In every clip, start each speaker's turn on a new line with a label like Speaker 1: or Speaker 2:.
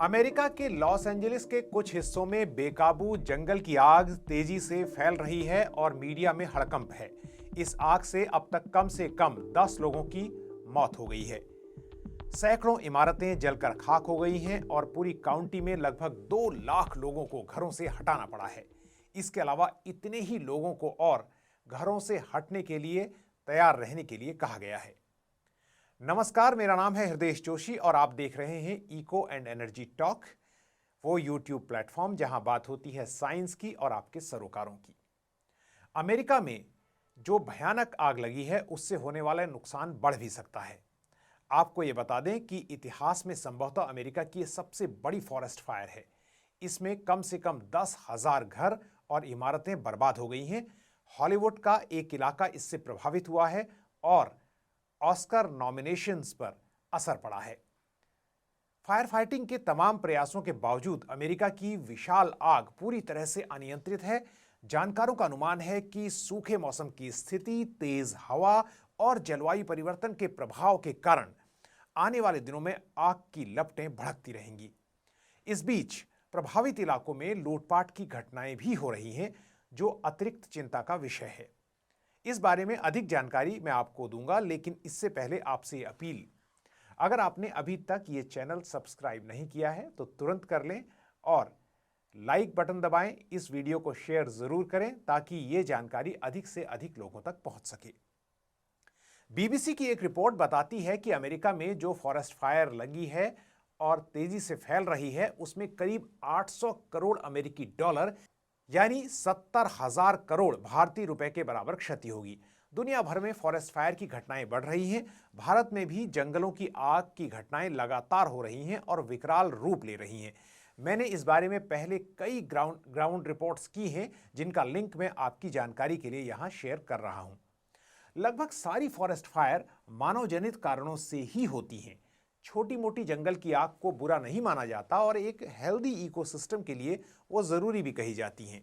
Speaker 1: America के Los Angeles के कुछ हिस्सों में बेकाबू जंगल की आग तेजी से फैल रही है और मीडिया में हड़कंप है। इस आग से अब तक कम से कम 10 लोगों की मौत हो गई है। सैकड़ों इमारतें जलकर खाक हो गई हैं और पूरी काउंटी में लगभग 2 लाख लोगों को घरों से हटाना पड़ा है। इसके अलावा इतने ही लोगों को और घरों से हटने के लिए तैयार रहने के लिए कहा गया है। नमस्कार, मेरा नाम है हृदय जोशी और आप देख रहे हैं इको एंड एनर्जी टॉक, वो यूट्यूब प्लेटफॉर्म जहां बात होती है साइंस की और आपके सरोकारों की। अमेरिका में जो भयानक आग लगी है उससे होने वाला नुकसान बढ़ भी सकता है। आपको ये बता दें कि इतिहास में संभवतः अमेरिका की सबसे बड़ी फॉरेस्ट फायर है। इसमें कम से कम 10,000 घर और इमारतें बर्बाद हो गई हैं। हॉलीवुड का एक इलाका इससे प्रभावित हुआ है और ऑस्कर नॉमिनेशंस पर असर पड़ा है। फायर फाइटिंग के तमाम प्रयासों के बावजूद अमेरिका की विशाल आग पूरी तरह से अनियंत्रित है। जानकारों का अनुमान है कि सूखे मौसम की स्थिति, तेज हवा और जलवायु परिवर्तन के प्रभाव के कारण आने वाले दिनों में आग की लपटें भड़कती रहेंगी। इस बीच प्रभावित इलाकों में लूटपाट की घटनाएं भी हो रही हैं, जो अतिरिक्त चिंता का विषय है। इस बारे में अधिक जानकारी मैं आपको दूंगा, लेकिन इससे पहले आपसे अपील, अगर आपने अभी तक ये चैनल सब्सक्राइब नहीं किया है तो तुरंत कर लें और लाइक बटन दबाएं। इस वीडियो को शेयर जरूर करें ताकि ये जानकारी अधिक से अधिक लोगों तक पहुंच सके। बीबीसी की एक रिपोर्ट बताती है कि अमेरिका में जो फॉरेस्ट फायर लगी है और तेजी से फैल रही है, उसमें करीब 800 करोड़ अमेरिकी डॉलर यानी 70,000 करोड़ भारतीय रुपए के बराबर क्षति होगी। दुनिया भर में फॉरेस्ट फायर की घटनाएं बढ़ रही हैं। भारत में भी जंगलों की आग की घटनाएं लगातार हो रही हैं और विकराल रूप ले रही हैं। मैंने इस बारे में पहले कई ग्राउंड रिपोर्ट्स की हैं, जिनका लिंक मैं आपकी जानकारी के लिए यहां शेयर कर रहा हूं। लगभग सारी फॉरेस्ट फायर मानव जनित कारणों से ही होती हैं। छोटी मोटी जंगल की आग को बुरा नहीं माना जाता और एक हेल्दी इकोसिस्टम के लिए वो जरूरी भी कही जाती हैं।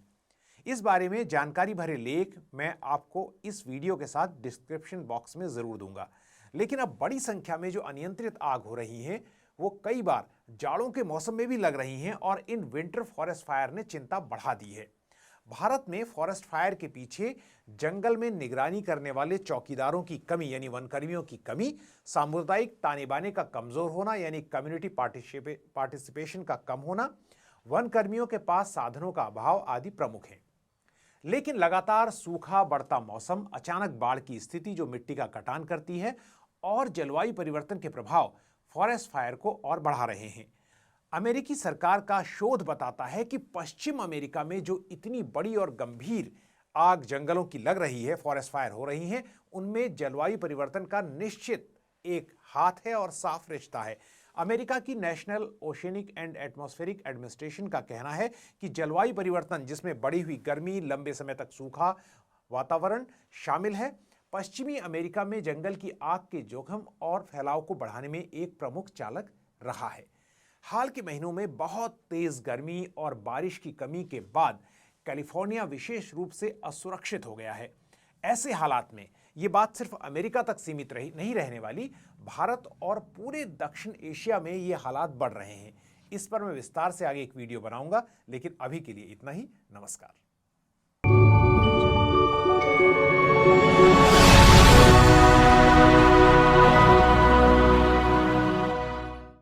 Speaker 1: इस बारे में जानकारी भरे लेख मैं आपको इस वीडियो के साथ डिस्क्रिप्शन बॉक्स में जरूर दूंगा। लेकिन अब बड़ी संख्या में जो अनियंत्रित आग हो रही हैं, वो कई बार जाड़ों के मौसम में भी लग रही हैं और इन विंटर फॉरेस्ट फायर ने चिंता बढ़ा दी है। भारत में फॉरेस्ट फायर के पीछे जंगल में निगरानी करने वाले चौकीदारों की कमी यानी वनकर्मियों की कमी, सामुदायिक ताने बाने का कमजोर होना यानी कम्युनिटी पार्टिसिपेशन का कम होना, वनकर्मियों के पास साधनों का अभाव आदि प्रमुख हैं। लेकिन लगातार सूखा, बढ़ता मौसम, अचानक बाढ़ की स्थिति जो मिट्टी का कटान करती है और जलवायु परिवर्तन के प्रभाव फॉरेस्ट फायर को और बढ़ा रहे हैं। अमेरिकी सरकार का शोध बताता है कि पश्चिम अमेरिका में जो इतनी बड़ी और गंभीर आग जंगलों की लग रही है, फॉरेस्ट फायर हो रही हैं, उनमें जलवायु परिवर्तन का निश्चित एक हाथ है और साफ रिश्ता है। अमेरिका की national oceanic and atmospheric administration का कहना है कि जलवायु परिवर्तन, जिसमें बढ़ी हुई गर्मी, लंबे समय तक सूखा वातावरण शामिल है, पश्चिमी अमेरिका में जंगल की आग के जोखिम और फैलाव को बढ़ाने में एक प्रमुख चालक रहा है। हाल के महीनों में बहुत तेज गर्मी और बारिश की कमी के बाद कैलिफोर्निया विशेष रूप से असुरक्षित हो गया है। ऐसे हालात में ये बात सिर्फ अमेरिका तक सीमित नहीं रहने वाली, भारत और पूरे दक्षिण एशिया में ये हालात बढ़ रहे हैं। इस पर मैं विस्तार से आगे एक वीडियो बनाऊंगा, लेकिन अभी के लिए इतना ही। नमस्कार।